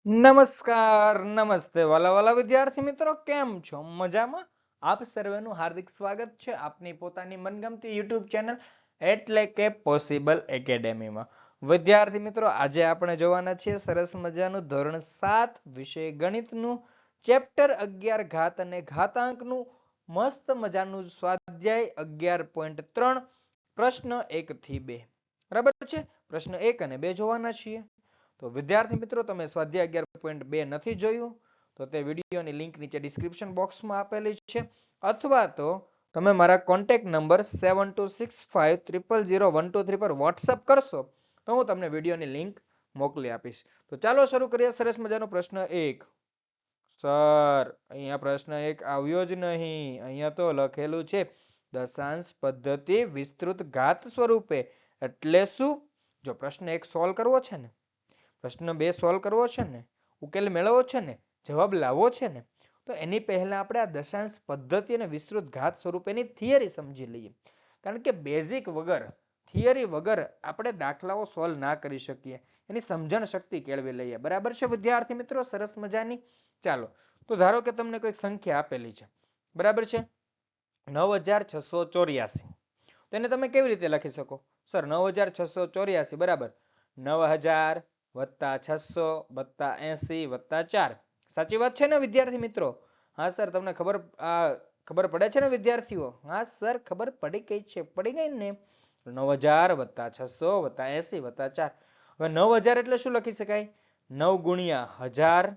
નમસ્કાર નમસ્તે વાલા વાલા વિદ્યાર્થી મિત્રો, કેમ છો? મજામાં? આપ સર્વેનું હાર્દિક સ્વાગત છે આપની પોતાની મનગમતી YouTube ચેનલ એટલે કે પોસિબલ એકેડેમીમાં. વિદ્યાર્થી મિત્રો, આજે આપણે જોવાના છીએ સરસ મજાનું ધોરણ 7 વિષય ગણિતનું ચેપ્ટર 11 ઘાત અને ઘાતાંકનું મસ્ત મજાનું સ્વાધ્યાય 11.3 પ્રશ્ન 1 થી 2. બરાબર છે? પ્રશ્ન 1 અને 2 જોવાના છીએ. તો વિદ્યાર્થી મિત્રો, તમે સ્વાધ્યાય 11.2 નથી જોયું તો તે વિડીયોની લિંક નીચે ડિસ્ક્રિપ્શન બોક્સમાં આપેલી છે, અથવા તો તમે મારા કોન્ટેક્ટ નંબર 7265000123 પર વોટ્સઅપ કરશો તો હું તમને વિડીયોની લિંક મોકલી આપીશ. તો ચાલો શરૂ કરીએ સરસ મજાનો પ્રશ્ન 1. સર, અહીંયા પ્રશ્ન 1 આવ્યો જ નહીં. અહીંયા તો લખેલું છે દશાંશ પદ્ધતિ વિસ્તૃત ઘાત સ્વરૂપે. એટલે શું? જો પ્રશ્ન 1 સોલ્વ કરવો છે ને, પ્રશ્ન 2 સોલ્વ કરવો છે ને, ઉકેલ મેળવવો છે ને, જવાબ લાવવો છે ને, તો એની પહેલા આપણે આ દશાંશ પદ્ધતિ અને વિસ્તૃત ઘાત સ્વરૂપેની થિયરી સમજી લઈએ. કારણ કે બેઝિક વગર, થિયરી વગર આપણે દાખલાઓ સોલ્વ ના કરી શકીએ. એની સમજણ શક્તિ કેળવી લઈએ. બરાબર છે વિદ્યાર્થી મિત્રો? સરસ મજાની. ચાલો, તો ધારો કે તમને કોઈક સંખ્યા આપેલી છે. બરાબર છે? 9684. તો એને તમે કેવી રીતે લખી શકો? સર, 9684 બરાબર 9000 વત્તા 600 વત્તા 80 વત્તા 4. સાચી વાત છે ને વિદ્યાર્થી મિત્રો? હા સર, તમને ખબર પડે છે ને વિદ્યાર્થીઓ? હા સર, ખબર પડી ગઈ છે. પડી ગઈ ને? 9000 વત્તા 600 વત્તા 80 વત્તા 4. હવે 9000 એટલે શું લખી શકાય? 9 ગુણ્યા 1000,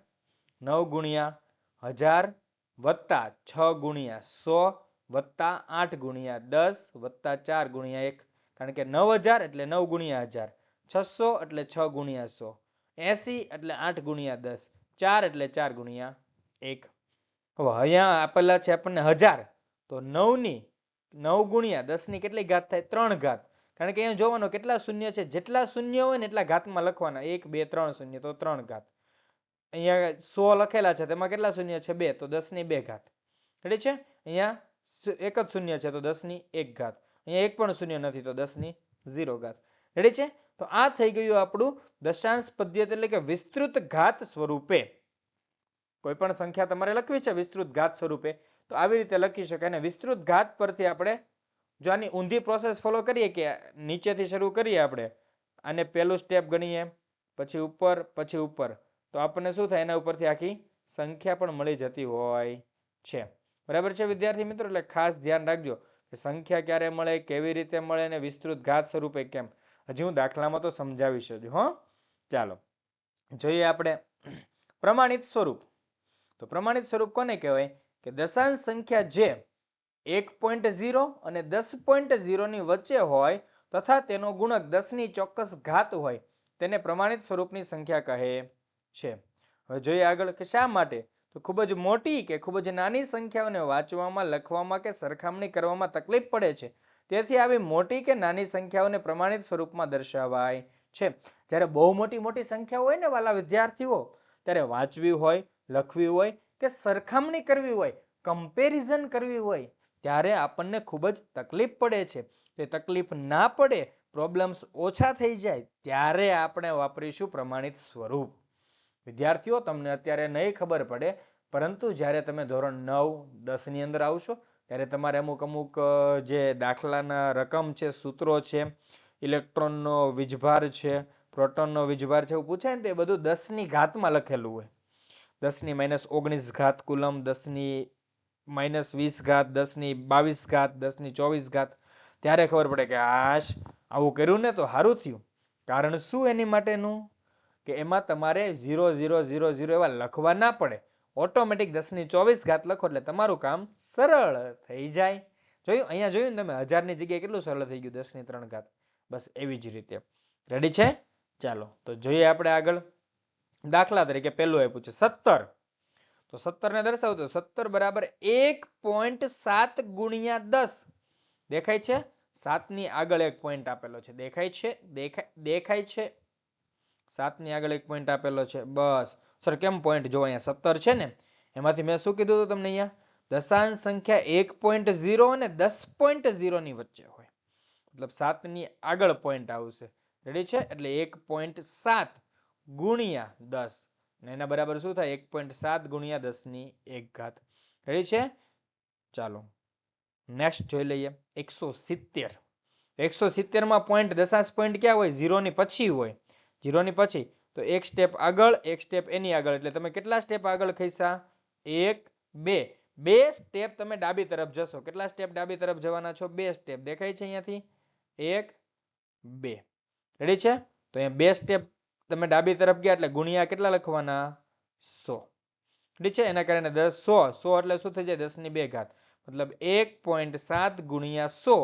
9 ગુણ્યા 1000 વત્તા 6 ગુણ્યા 100 વત્તા 8 ગુણ્યા 10 વત્તા 4 ગુણ્યા 1. કારણ કે 9000 એટલે 9 ગુણ્યા 1000, 600 એટલે 6 ગુણ્યા 100, 80 એટલે 8 ગુણ્યા 10, 4 એટલે 4 ગુણ્યા 1. હવે અહીંયા આપેલા છે આપણને 1000, તો 9 ગુણ્યા 10 ની કેટલી ઘાત થાય? 3 ઘાત. કારણ કે અહીંયા જોવાનો કેટલા શૂન્ય છે, જેટલા શૂન્ય હોય ને એટલા ઘાતમાં લખવાના. 1 2 3 શૂન્ય તો 3 ઘાત. અહીંયા 100 લખેલા છે, તેમાં કેટલા શૂન્ય છે? 2, તો 10 ની 2 ઘાત. રેડી છે? અહીંયા એક જ શૂન્ય છે તો 10 ની 1 ઘાત. અહીંયા એક પણ શૂન્ય નથી તો 10 ની 0 ઘાત. રેડી છે? તો આ થઈ ગયું આપણું દશાંશ પદ્ધતિ એટલે કે વિસ્તૃત ઘાત સ્વરૂપે. કોઈ પણ સંખ્યા તમારે લખવી છે વિસ્તૃત ઘાત સ્વરૂપે તો આવી રીતે લખી શકાય. અને વિસ્તૃત ઘાત પરથી આપણે જો આની ઊંધી પ્રોસેસ ફોલો કરીએ કે નીચેથી શરૂ કરીએ, આપણે આને પહેલું સ્ટેપ ગણીએ, પછી ઉપર, તો આપણને શું થાય? એના ઉપરથી આખી સંખ્યા પણ મળી જતી હોય છે. બરાબર છે વિદ્યાર્થી મિત્રો? એટલે ખાસ ધ્યાન રાખજો કે સંખ્યા ક્યારે મળે, કેવી રીતે મળે અને વિસ્તૃત ઘાત સ્વરૂપે કેમ. હજી હું દાખલામાં તો સમજાવીશ જ. ચાલો જોઈએ આપણે પ્રમાણિત સ્વરૂપ. તો પ્રમાણિત સ્વરૂપ કોને કહેવાય? કે દશાંશ સંખ્યા જે 1.0 અને 10.0 ની વચ્ચે હોય તથા તેનો ગુણક 10 ની ચોક્કસ ઘાત હોય તેને પ્રમાણિત સ્વરૂપની સંખ્યા કહે છે. હવે જોઈએ આગળ કે શા માટે? તો ખૂબ જ મોટી કે ખૂબ જ નાની સંખ્યાઓને વાંચવામાં, લખવામાં કે સરખામણી કરવામાં તકલીફ પડે છે. તેથી આવી મોટી કે નાની સંખ્યાઓને પ્રમાણિત સ્વરૂપમાં દર્શાવાય છે. જ્યારે બહુ મોટી સંખ્યા હોય ને વાલા વિદ્યાર્થીઓ, ત્યારે વાંચવી હોય, લખવી હોય કે સરખામણી કરવી હોય, કમ્પેરિઝન કરવી હોય, ત્યારે આપણને ખૂબ જ તકલીફ પડે છે. તે તકલીફ ના પડે, પ્રોબ્લેમ્સ ઓછા થઈ જાય, ત્યારે આપણે વાપરીશું પ્રમાણિત સ્વરૂપ. વિદ્યાર્થીઓ, તમને અત્યારે નહીં ખબર પડે, પરંતુ જ્યારે તમે ધોરણ 9, 10 ની અંદર આવશો ત્યારે તમારે અમુક જે દાખલાના રકમ છે, સૂત્રો છે, ઇલેક્ટ્રોનનો વીજભાર છે, પ્રોટોનનો વીજભાર છે, એવું પૂછાય ને તો એ બધું 10 ની ઘાતમાં લખેલું હોય. 10 ની -19 ઘાત કુલમ, 10 ની -20 ઘાત, 10 ની 22 ઘાત, 10 ની 24 ઘાત. ત્યારે ખબર પડે કે આશ, આવું કર્યું ને તો સારું થયું. કારણ શું એની માટેનું? કે એમાં તમારે 0 0 0 0 એવા લખવા ના પડે. ઓટોમેટિક 10 ની 24 ઘાત લખો એટલે તમારું કામ સરળ થઈ જાય. જોયું? અહીંયા જોયું ને તમે? 1000 ની જગ્યાએ કેટલું સરળ થઈ ગયું? 10 ની 3 ઘાત. બસ એવી જ રીતે. રેડી છે? ચાલો તો જોઈએ આપણે આગળ. દાખલા તરીકે પહેલું આપ્યું છે 17. તો 17 ને દર્શાવો તો 17 બરાબર 1.7 ગુણ્યા 10. દેખાય છે? 7 ની આગળ એક પોઈન્ટ આપેલો છે. દેખાય છે? દેખાય છે? 7 ની આગળ એક પોઈન્ટ આપેલો છે. બસ સર, કેમ પોઈન્ટ? જો અહીંયા 17 છે ને, એમાંથી મેં શું કીધું હતું તમને? અહીંયા દશાંશ સંખ્યા 1.0 અને 10.0 ની વચ્ચે હોય, મતલબ 7 ની આગળ પોઈન્ટ આવશે. રેડી છે? એટલે 1.7 ગુણ્યા 10. અને એના બરાબર શું થાય 1.7 ગુણ્યા 10 ની 1 ઘાત. રેડી છે? ચાલો નેક્સ્ટ જોઈ લઈએ 170. 170 માં પોઈન્ટ દશાંશ પોઈન્ટ ક્યાં હોય? 0 ની પછી હોય. 0 ની પછી તો એક સ્ટેપ આગળ, એક સ્ટેપ એની આગળ, એટલે તમે કેટલા સ્ટેપ આગળ ખસ્યા? 1 2. બે સ્ટેપ તમે ડાબી તરફ જશો. કેટલા સ્ટેપ ડાબી તરફ જવાના છો? બે સ્ટેપ. દેખાય છે અહીંયાથી? 1 2. રેડી છે? તો અહીંયા બે સ્ટેપ તમે ડાબી તરફ ગયા એટલે ગુણ્યા કેટલા લખવાના? 100. રેડી છે? એના કારણે 10 100 એટલે શું થઈ જાય? 10 ની 2 ઘાત. મતલબ 1.7 ગુણ્યા 100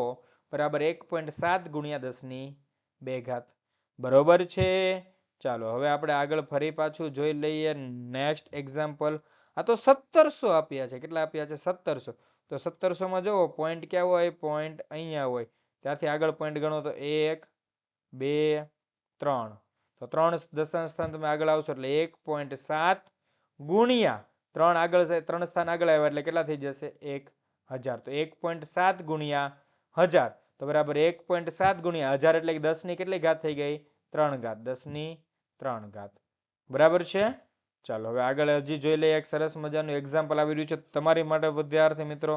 બરાબર 1.7 ગુણ્યા 10 ની 2 ઘાત. બરોબર છે? ચાલો હવે આપણે આગળ ફરી પાછું જોઈ લઈએ નેક્સ્ટ એક્ઝામ્પલ. આ તો 1700 આપ્યા છે. કેટલા આપ્યા છે? 1700. તો 1700 માં જુઓ પોઈન્ટ ક્યાં હોય? પોઈન્ટ અહીંયા હોય. ત્યાંથી આગળ પોઈન્ટ ગણો તો 1 2 3. તો 3 દશાંશ સ્થાન તમે આગળ આવશો એટલે 1.7 ગુણ્યા 3 આગળ 3 સ્થાન આગળ આવ્યા એટલે કેટલા થઈ જશે? 1000. તો 1.7 ગુણ્યા 1000 તો બરાબર 1.7 ગુણ્યા 1000 એટલે 10 ની કેટલી ઘાત થઈ ગઈ? 3 ઘાત. 10 ની 3 ઘાત. બરાબર છે? ચાલો હવે આગળ હજી જોઈ લઈએ એક સરસ મજાનું એક્ઝામ્પલ આવી રહ્યું છે તમારી માટે વિદ્યાર્થી મિત્રો.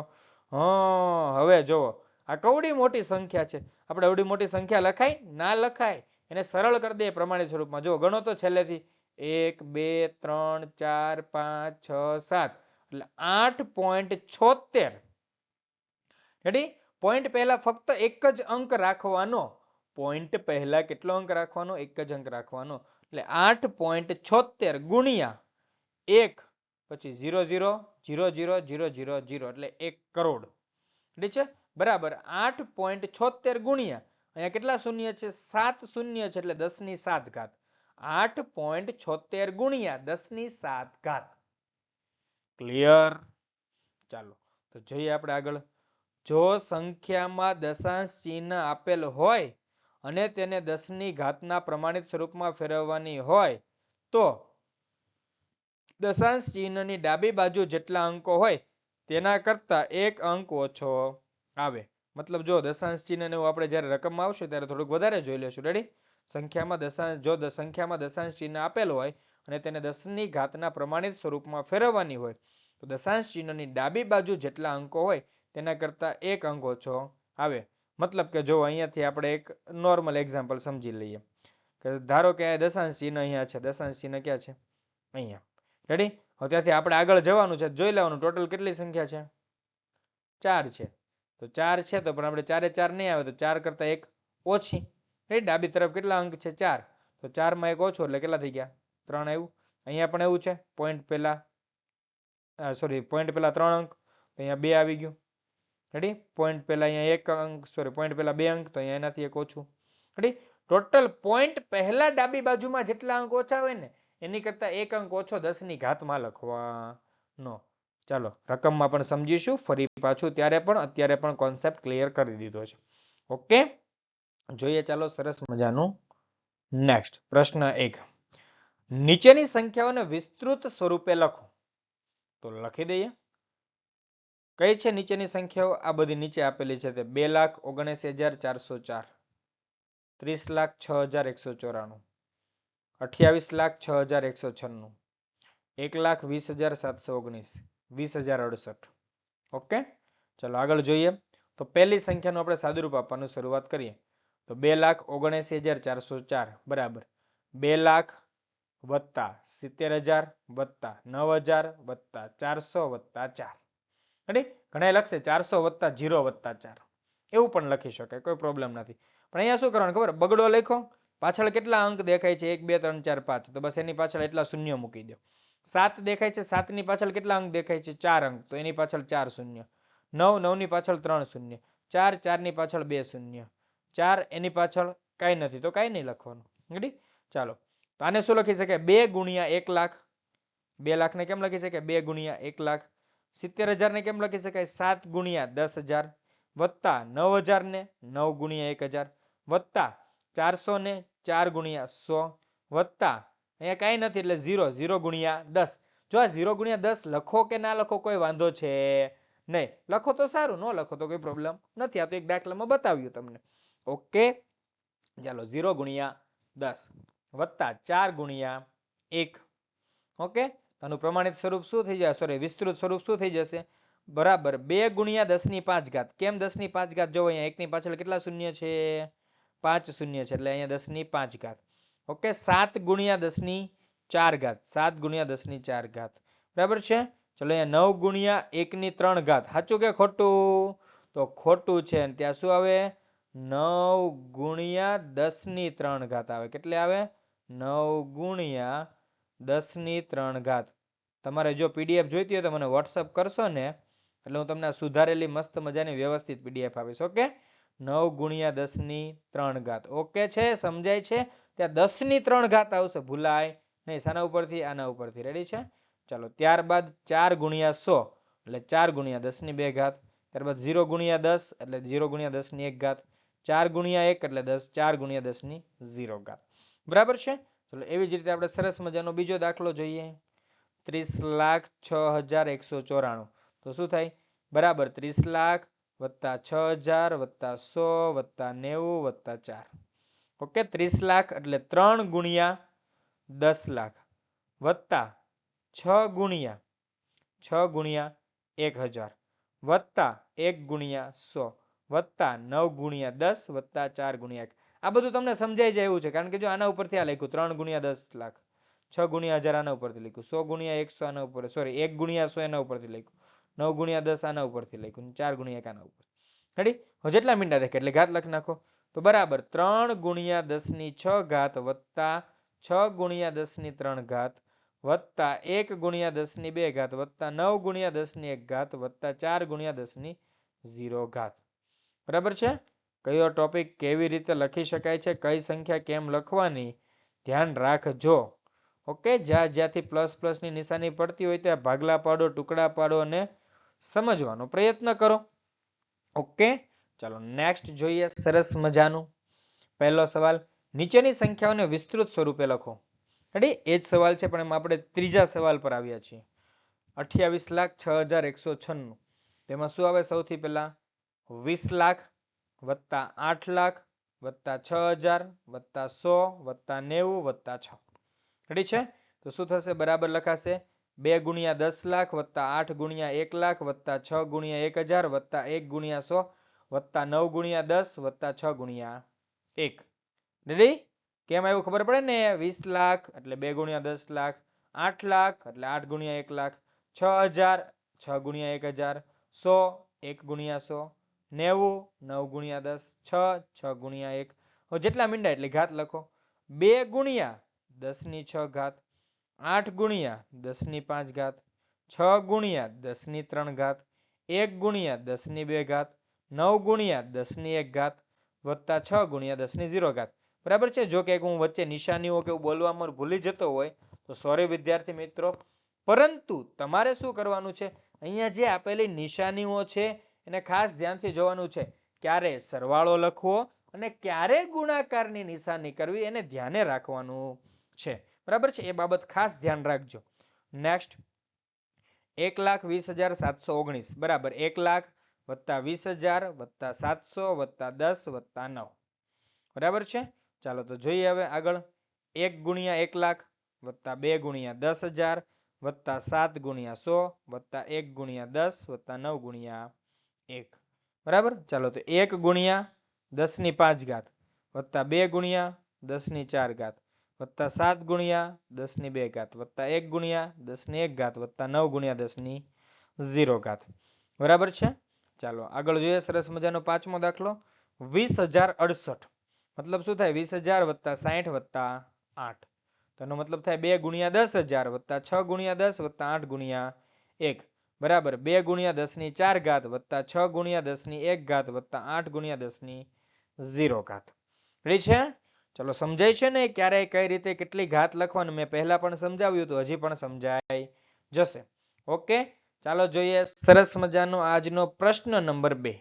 હવે જુઓ આ કવડી મોટી સંખ્યા છે. આપણે એવડી મોટી સંખ્યા લખાય? ના લખાય. એને સરળ કરી દે પ્રમાણિત સ્વરૂપમાં. જો ગણો તો છેલ્લેથી 1 2 3 4 5 6 7 એટલે 8.76. રેડી? પોઈન્ટ પહેલા ફક્ત એક જ અંક રાખવાનો. પોઈન્ટ પહેલા કેટલો અંક રાખવાનો? એક જ અંક રાખવાનો. એટલે 8.76 ગુણ્યા 1 પછી 0 0 0 0 0 0 0 એટલે 1 કરોડ. રેડી છે? બરાબર 8.76 ગુણ્યા અહીંયા કેટલા શૂન્ય છે? 7 શૂન્ય છે એટલે 10 ની 7 ઘાત. 8.76 ગુણ્યા 10 ની 7 ઘાત. ક્લિયર? ચાલો તો જોઈએ આપણે આગળ. જો સંખ્યામાં દશાંશ ચિહ્ન આપેલ હોય અને તેને 10 ની ઘાતના પ્રમાણિત સ્વરૂપમાં ફેરવવાની હોય તો દશાંશ ચિહ્નની ડાબી બાજુ જેટલા અંકો હોય તેના કરતા એક અંક ઓછો આવે. મતલબ જો દશાંશ ચિહ્ન ને આપણે જ્યારે રકમમાં આવશે ત્યારે થોડુંક વધારે જોઈ લેશું. રેડી? સંખ્યામાં દશાંશ ચિહ્ન આપેલ હોય અને તેને 10 ની ઘાતના પ્રમાણિત સ્વરૂપમાં ફેરવવાની હોય તો દશાંશ ચિહ્નની ડાબી બાજુ જેટલા અંકો હોય તેના કરતા એક અંક ઓછો આવે. મતલબ કે જો અહીંયાથી આપણે એક નોર્મલ એક્ઝામ્પલ સમજી લઈએ કે ધારો કે દશાંશ ચિહ્ન અહીંયા છે. દશાંશ ચિહ્ન ક્યાં છે? અહીંયા. રેડી? હવે ત્યાંથી આપણે આગળ જવાનું છે. જોઈ લેવાનું ટોટલ કેટલી સંખ્યા છે? 4 છે. તો 4 છે તો પણ આપણે 4 4 નહીં આવે તો 4 કરતા એક ઓછી. ડાબી તરફ કેટલા અંક છે? 4. તો 4 માં એક ઓછો એટલે કેટલા થઈ ગયા? 3 આવ્યું. અહીંયા પણ એવું છે. પોઈન્ટ પહેલા પોઈન્ટ પહેલા 3 અંક તો અહીંયા 2 આવી ગયું. રેડી? પોઈન્ટ પહેલા અહીંયા 1 અંક પોઈન્ટ પહેલા 2 અંક તો અહીંયા એનાથી એક ઓછું. રેડી? ટોટલ પોઈન્ટ પહેલા ડાબી બાજુમાં જેટલા અંક ઓછા હોય ને એની કરતા એક અંક ઓછો 10 ની ઘાતમાં લખવાનો. ચાલો રકમમાં પણ સમજીશું ફરી પાછું ત્યારે પણ અત્યારે પણ કોન્સેપ્ટ ક્લિયર કરી દીધો છે. ઓકે? જોઈએ ચાલો સરસ મજાનું નેક્સ્ટ પ્રશ્ન 1. નીચેની સંખ્યાઓને વિસ્તૃત સ્વરૂપે લખો. તો લખી દઈએ. કઈ છે નીચેની સંખ્યાઓ? આ બધી નીચે આપેલી છે તે 2,79,404, 30,06,194, 28,06,196, 1,20,719, 20,068. ઓકે? ચલો આગળ જોઈએ. તો પહેલી સંખ્યાનું આપણે સાદુરૂપ આપવાનું શરૂઆત કરીએ. તો 2,79,404 બરાબર 2 લાખ વત્તા 70,000 વત્તા 9,000 વત્તા 400 વત્તા 4. રેડી? ઘણા લખશે 400 વત્તા 0 વત્તા 4. એવું પણ લખી શકાય, કોઈ પ્રોબ્લેમ નથી. પણ અહીંયા શું કરવાનું ખબર? બગડો લખો. પાછળ કેટલા અંક દેખાય છે? 1 2 3 4 5. તો બસ એની પાછળ એટલા શૂન્ય મૂકી દો. 7 દેખાય છે. 7 ની પાછળ કેટલા અંક દેખાય છે? 4 અંક. તો એની પાછળ 4 શૂન્ય. 9 9 ની પાછળ 3 શૂન્ય. 4 4 ની પાછળ 2 શૂન્ય. 4 એની પાછળ કાંઈ નથી તો કાંઈ નહીં લખવાનું. રેડી? ચાલો તો આને શું લખી શકાય? 2 ગુણ્યા 1 લાખ. 2 લાખ ને કેમ લખી શકાય? 2 ગુણ્યા 1 લાખ. 70,000 ને કેમ લખી શકાય? 7 ગુણ્યા 10,000 વત્તા 9,000 ને 9 ગુણ્યા 1,000 વત્તા 400 ને 4 ગુણ્યા 100 વત્તા અહીંયા કાંઈ નથી એટલે 0 0 ગુણ્યા 10. જો આ 0 ગુણ્યા 10 લખો કે ના લખો કોઈ વાંધો છે નહીં. લખો તો સારું, ન લખો તો કોઈ પ્રોબ્લેમ નથી. આ તો એક દાખલામાં બતાવ્યું તમને. ઓકે? ચાલો 0 ગુણ્યા 10 વત્તા 4 ગુણ્યા 1 ઓકે, આનું પ્રમાણિત સ્વરૂપ શું થઈ જાય, સોરી વિસ્તૃત સ્વરૂપ શું થઈ જશે, બરાબર 2 ગુણ્યા 10 ની 5 ઘાત. કેમ 10 ની 5 ઘાત, જો અહીંયા 1 ની પાછળ કેટલા શૂન્ય છે, 5 શૂન્ય છે, એટલે અહીંયા 10 ની 5 ઘાત. ઓકે, 7 ગુણ્યા 10 ની 4 ઘાત, 7 ગુણ્યા 10 ની 4 ઘાત, બરાબર છે. ચલો અહીંયા 9 ગુણ્યા 1 ની 3 ઘાત, સાચું કે ખોટું, તો ખોટું છે, અને ત્યાં શું આવે, 9 ગુણ્યા 10 ની 3 ઘાત આવે. કેટલે આવે, 9 ગુણ્યા 10 ની 3 ઘાત. તમારે જો પીડીએફ જોઈતી હોય તો મને વોટ્સઅપ કરશો ને, એટલે હું તમને સુધારેલી મસ્ત મજાની વ્યવસ્થિત પીડીએફ આપીશ. ઓકે, 9 ગુણ્યા 10 ની 3 ઘાત. ઓકે છે, સમજાય છે. ત્યાં 10 ની 3 ઘાત આવશે, ભૂલાય નહીં. શાના ઉપરથી, આના ઉપરથી. રેડી છે. ચાલો, ત્યારબાદ 4 ગુણ્યા 100 એટલે 4 ગુણ્યા 10 ની 2 ઘાત. ત્યારબાદ 0 ગુણ્યા 10 એટલે 0 ગુણ્યા 10 ની 1 ઘાત. 4 ગુણ્યા 1 એટલે 10, 4 ગુણ્યા 10 ની 0 ઘાત. બરાબર છે. ચલો, એવી જ રીતે આપણે સરસ મજાનો બીજો દાખલો જોઈએ. 30,06,194. તો શું થાય, બરાબર 30 લાખ વત્તા 6,000 વત્તા 100 વત્તા 90 વત્તા 4. ઓકે, 30 લાખ એટલે 3 ગુણ્યા 10 લાખ વત્તા 6 ગુણ્યા 1000 વત્તા 1 ગુણ્યા 100 વત્તા 9 ગુણ્યા 10 વત્તા 4 ગુણ્યા 1. આ બધું તમને સમજાઈ જાય એવું છે, કારણ કે જો આના ઉપરથી આ લખ્યું 3 ગુણ્યા 10 લાખ, 6 ગુણ્યા 1000 આના ઉપરથી લખ્યું, 100 ગુણ્યા 100 આના ઉપર, સોરી 1 ગુણ્યા 100 એના ઉપરથી લખ્યું, 9 ગુણ્યા 10 આના ઉપરથી લખ્યું, 4 ગુણ્યા 1 આના ઉપર. રેડી, હવે જેટલા મીંડા દેખાય એટલે ઘાત લખી નાખો. તો બરાબર 3 ગુણ્યા 10 ની 6 ઘાત વત્તા 6 ગુણ્યા 10 ની 3 ઘાત વત્તા 1 ગુણ્યા 10 ની 2 ઘાત વત્તા 9 ગુણ્યા 10 ની 1 ઘાત વત્તા 4 ગુણ્યા 10 ની 0 ઘાત. બરાબર છે. કયો ટોપિક કેવી રીતે લખી શકાય છે, કઈ સંખ્યા કેમ લખવાની, ધ્યાન રાખજો. ઓકે, જ્યાં જ્યાંથી પ્લસ પ્લસ ની નિશાની પડતી હોય ત્યાં ભાગલા પાડો, ટુકડા પાડો અને સમજવાનો પ્રયત્ન કરો. ઓકે, ચાલો નેક્સ્ટ જોઈએ સરસ મજાનું. પહેલો સવાલ, નીચેની સંખ્યાઓને વિસ્તૃત સ્વરૂપે લખો. રેડી, એ જ સવાલ છે, પણ એમાં આપણે ત્રીજા સવાલ પર આવ્યા છીએ. 28,06,196. તેમાં શું આવે, સૌથી પહેલા 20 લાખ વત્તા 8 લાખ વત્તા 6,000 વત્તા 100 વત્તા 90 વત્તા 6. રેડી છે. તો શું થશે, બરાબર લખાશે 2 ગુણ્યા 10 લાખ વત્તા 8 ગુણ્યા 1 લાખ વત્તા 6 ગુણ્યા 1000 વત્તા 1 ગુણ્યા 100 વત્તા 9 ગુણ્યા 10 વત્તા 6 ગુણ્યા 1. રેડી, કેમ આવ્યું ખબર પડે ને. 20 લાખ એટલે 2 ગુણ્યા 10 લાખ, 8 લાખ એટલે 8 ગુણ્યા 1 લાખ, 6,000 6 ગુણ્યા 1000, 100 1 ગુણ્યા 100, 90 9 ગુણ્યા 10, 6 6 ગુણ્યા 1. હવે જેટલા મીંડા એટલે ઘાત લખો. 2 ગુણ્યા 10 ની 6 ઘાત, 8 ગુણ્યા 10 ની 5 ઘાત, 6 ગુણ્યા 10 ની 3 ઘાત, 1 ગુણ્યા 10 ની 2 ઘાત, 9 ગુણ્યા 10 ની 1 ઘાત વત્તા 6 ગુણ્યા 10 ની 0 ઘાત. બરાબર છે. જો કે હું વચ્ચે નિશાનીઓ કે બોલવામાં ભૂલી જતો હોય તો સોરી વિદ્યાર્થી મિત્રો, પરંતુ તમારે શું કરવાનું છે, અહીંયા જે આપેલી નિશાનીઓ છે એને ખાસ ધ્યાનથી જોવાનું છે. ક્યારે સરવાળો લખવો અને ક્યારે ગુણાકારની નિશાની કરવી એને ધ્યાને રાખવાનું છે. બરાબર છે, એ બાબત ખાસ ધ્યાન રાખજો. નેક્સ્ટ, 1,20,719. બરાબર 1 લાખ વત્તા 20,000 વત્તા 700 વત્તા 10 વત્તા 9. બરાબર છે. ચાલો તો જોઈએ હવે આગળ. 1 ગુણ્યા 1 લાખ વત્તા 2 ગુણ્યા 10,000 વત્તા 7 ગુણ્યા 100 વત્તા 1 ગુણ્યા 10 વત્તા 9 ગુણ્યા 1. બરાબર. ચાલો તો 1 ગુણ્યા 10 ની 5 ઘાત વત્તા 2 ગુણ્યા 10 ની 4 ઘાત વત્તા 7 ગુણ્યા 10 ની 2 ઘાત વત્તા 1 ગુણ્યા 10 ની 1 ઘાત વત્તા 9 ગુણ્યા 10 ની 0 ઘાત. બરાબર છે. ચાલો આગળ જોઈએ સરસ મજાનો પાંચમો દાખલો. 20,068. મતલબ શું થાય, 20,000 વત્તા 60 વત્તા 8. તો એનો મતલબ થાય 2 ગુણ્યા 10,000 વત્તા 6 ગુણ્યા 10 વત્તા 8 ગુણ્યા 1. બરાબર 2 ગુણ્યા 10 ની 4 ઘાત વત્તા 6 ગુણ્યા 10 ની 1 ઘાત વત્તા 8 ગુણ્યા 10 ની 0 ઘાત. રેડી છે. ચલો સમજાય છે ને ક્યારે કઈ રીતે કેટલી ઘાત લખવાનું, મેં પહેલા પણ સમજાવ્યું હતું, હજી પણ સમજાય જશે. ઓકે, ચાલો જોઈએ સરસ મજાનો આજનો પ્રશ્ન નંબર 2.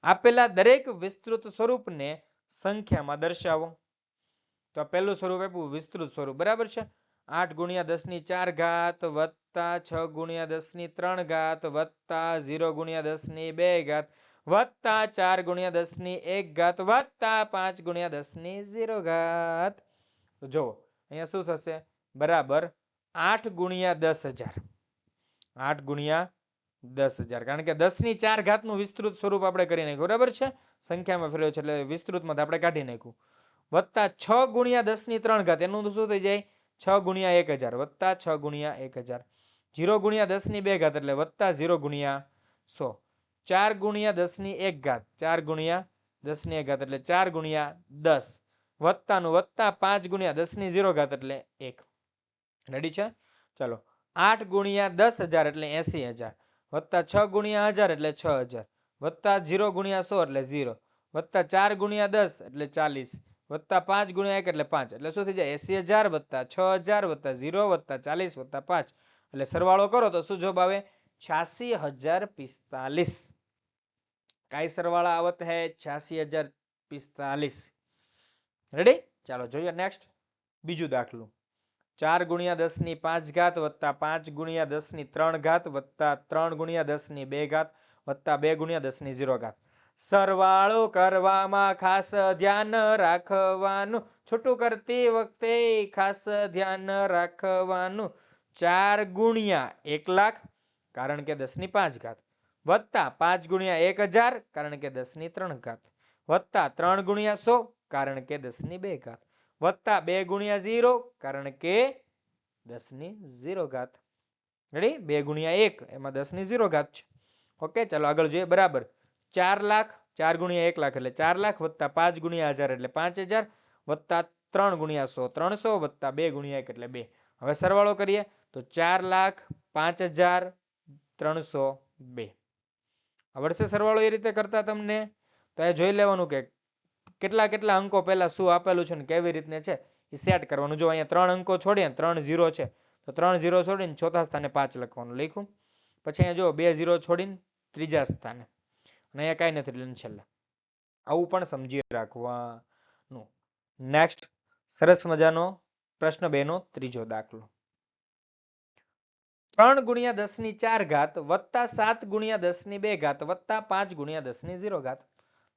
આપેલા દરેક વિસ્તૃત સ્વરૂપને સંખ્યામાં દર્શાવો. તો પહેલું સ્વરૂપ આપ્યું વિસ્તૃત સ્વરૂપ. બરાબર છે. 8 ગુણ્યા 10 ની 4 ઘાત વત્તા 6 ગુણ્યા 10 ની 3 ઘાત વત્તા 0 ગુણ્યા 10 ની 2 ઘાત વત્તા 4 ગુણ્યા 10 ની 1 ઘાત વત્તા 5 ગુણ્યા 10 ની 0 ઘાત. તો જુઓ અહીંયા શું થશે, બરાબર 8 ગુણ્યા 10,000. 8 ગુણ્યા 10,000, કારણ કે 10 ની 4 ઘાતનું વિસ્તૃત સ્વરૂપ આપણે કરી નાખ્યું, બરાબર છે. સંખ્યામાં ફેરવ્યો છે એટલે વિસ્તૃતમાં આપણે કાઢી નાખ્યું. વત્તા 6 ગુણ્યા 10 ની 3 ઘાત, એનું શું થઈ જાય? 6 ગુણ્યા 1000 વત્તા 6 ગુણ્યા 1000. 0 ગુણ્યા 10 ની 2 ઘાત એટલે વત્તા 0 ગુણ્યા 100. 4 ગુણ્યા 10 ની 1 ઘાત, 4 ગુણ્યા 10 ની 1 ઘાત એટલે 4 ગુણ્યા 10. વત્તાનું વત્તા 5 ગુણ્યા 10 ની 0 ઘાત એટલે 1. રેડી છે? ચાલો. 8 ગુણ્યા 10,000 એટલે 80,000. વત્તા 6 ગુણ્યા 1000 એટલે 6000. વત્તા 0 ગુણ્યા 100 એટલે 0. વત્તા 4 ગુણ્યા 10 એટલે 40. વત્તા 5 ગુણ્યા 1 એટલે 5. એટલે શું થઈ જાય? 80,000 વત્તા 6000 વત્તા 0 વત્તા 40 વત્તા 5. એટલે સરવાળો કરો તો શું જવાબ આવે? 86,045. કાઈ સરવાળા આવત હે? 86,045. રેડી? ચાલો જોઈએ નેક્સ્ટ. બીજું દાખલું. 4 ગુણ્યા 10 ની 5 ઘાત વત્તા 5 ગુણ્યા 10 ની 3 ઘાત વત્તા 3 ગુણ્યા 10 ની 2 ઘાત વત્તા 2 ગુણ્યા 10 ની 0 ઘાત. સરવાળો કરવામાં ખાસ ધ્યાન રાખવાનું, છૂટું કરતી વખતે ખાસ ધ્યાન રાખવાનું. 4 ગુણ્યા 1 લાખ, કારણ કે 10 ની 5 ઘાત, વત્તા 5 ગુણ્યા 1000, કારણ કે 10 ની 3 ઘાત, વત્તા 3 ગુણ્યા 100, કારણ કે 10 ની 2 ઘાત, વત્તા 2 ગુણ્યા 0, કારણ કે 10 ની 0 ઘાત. રેડી? 2 ગુણ્યા 1 એમાં 10 ની 0 ઘાત છે. ઓકે, ચાલો આગળ જોઈએ. બરાબર 4 લાખ, 4 ગુણ્યા 1 લાખ એટલે 4 લાખ, વત્તા 5 ગુણ્યા 1000 એટલે 5000, વત્તા 3 ગુણ્યા 100 300, વત્તા 2 ગુણ્યા 1 એટલે 2. હવે સરવાળો કરીએ તો 4,05,302. આવડશે સરવાળો એ રીતે કરતા તમને? તો એ જોઈ લેવાનું કે કેટલા કેટલા અંકો પહેલા શું આપેલું છે ને કેવી રીતને છે એ સેટ કરવાનું. જો અહીંયા 3 અંકો છોડીએ, 3 0 છે તો 3 0 છોડીને ચોથા સ્થાને 5 લખવાનું, લખ્યું. પછી અહીંયા જો 2 0 છોડીને ત્રીજા સ્થાને, અને અહીંયા કાંઈ નથી એટલે છેલ્લે. આવું પણ સમજી રાખવાનું. નેક્સ્ટ સરસ મજાનો પ્રશ્ન 2 નો ત્રીજો દાખલો. 3 ગુણ્યા 10 ની 4 ઘાત વત્તા 7 ગુણ્યા 10 ની 2 ઘાત વત્તા 5 ગુણ્યા 10 ની 0 ઘાત.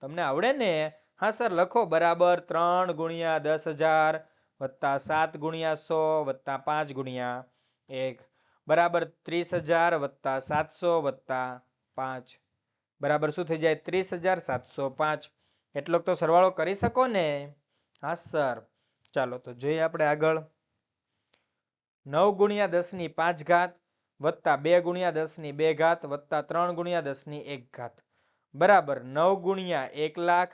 તમને આવડે ને? હા સર લખો. બરાબર 3 ગુણ્યા 10,000 વત્તા 7 ગુણ્યા 100 વત્તા 5 ગુણ્યા 1 બરાબર 30,000 વત્તા 700 વત્તા 5 બરાબર શું થઈ જાય? 30,705. એટલો તો સરવાળો કરી શકો ને? હા સર. ચાલો તો જોઈએ આપણે આગળ. 9 ગુણ્યા 10 ની 5 ઘાત વત્તા 2 ગુણ્યા 10 ની 2 ઘાત વત્તા 3 ગુણ્યા 10 ની 1 ઘાત બરાબર 9 ગુણ્યા 1 લાખ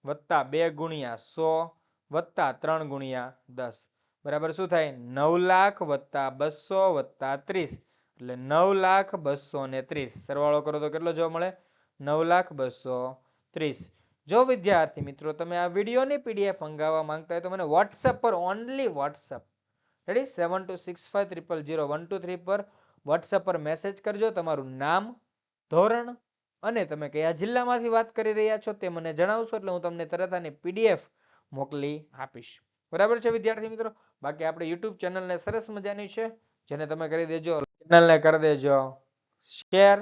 વત્તા 2 ગુણ્યા 100 વત્તા 3 ગુણ્યા 10 બરાબર શું થાય? 9 લાખ વત્તા 200 વત્તા 30, એટલે 9,230. સરવાળો કરો તો કેટલો જોવા મળે? 9,230. જો વિદ્યાર્થી મિત્રો તમે આ વિડીયોની PDF મંગાવવા માંગતા હોય તો મને WhatsApp પર, ઓનલી WhatsApp, રેડી, 7265000123 પર WhatsApp પર મેસેજ કરજો. તમારું નામ, ધોરણ અને તમે કયા જિલ્લામાંથી વાત કરી રહ્યા છો તે મને જણાવશો એટલે હું તમને તરત આની PDF મોકલી આપીશ. બરાબર છે વિદ્યાર્થી મિત્રો? બાકી આપણે YouTube ચેનલને સરસ મજાની છે, જેને તમે કરી દેજો, ચેનલને કરી દેજો શેર,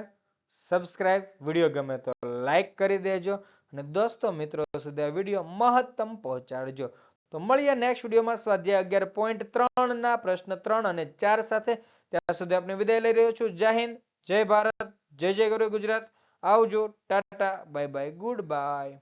સબસ્ક્રાઇબ, વિડીયો ગમે તો લાઈક કરી દેજો અને દોસ્તો મિત્રો સુધી આ વિડીયો મહત્તમ પહોંચાડજો. તો મળીએ નેક્સ્ટ વિડીયોમાં સ્વાધ્યાય 11.3 ના પ્રશ્ન 3 અને 4 સાથે. ત્યાં સુધી આપણે વિદાય લઈ રહ્યો છું. જય હિન્દ, જય ભારત, જય જય ગરુ ગુજરાત. આવજો, Tata, bye bye, good bye.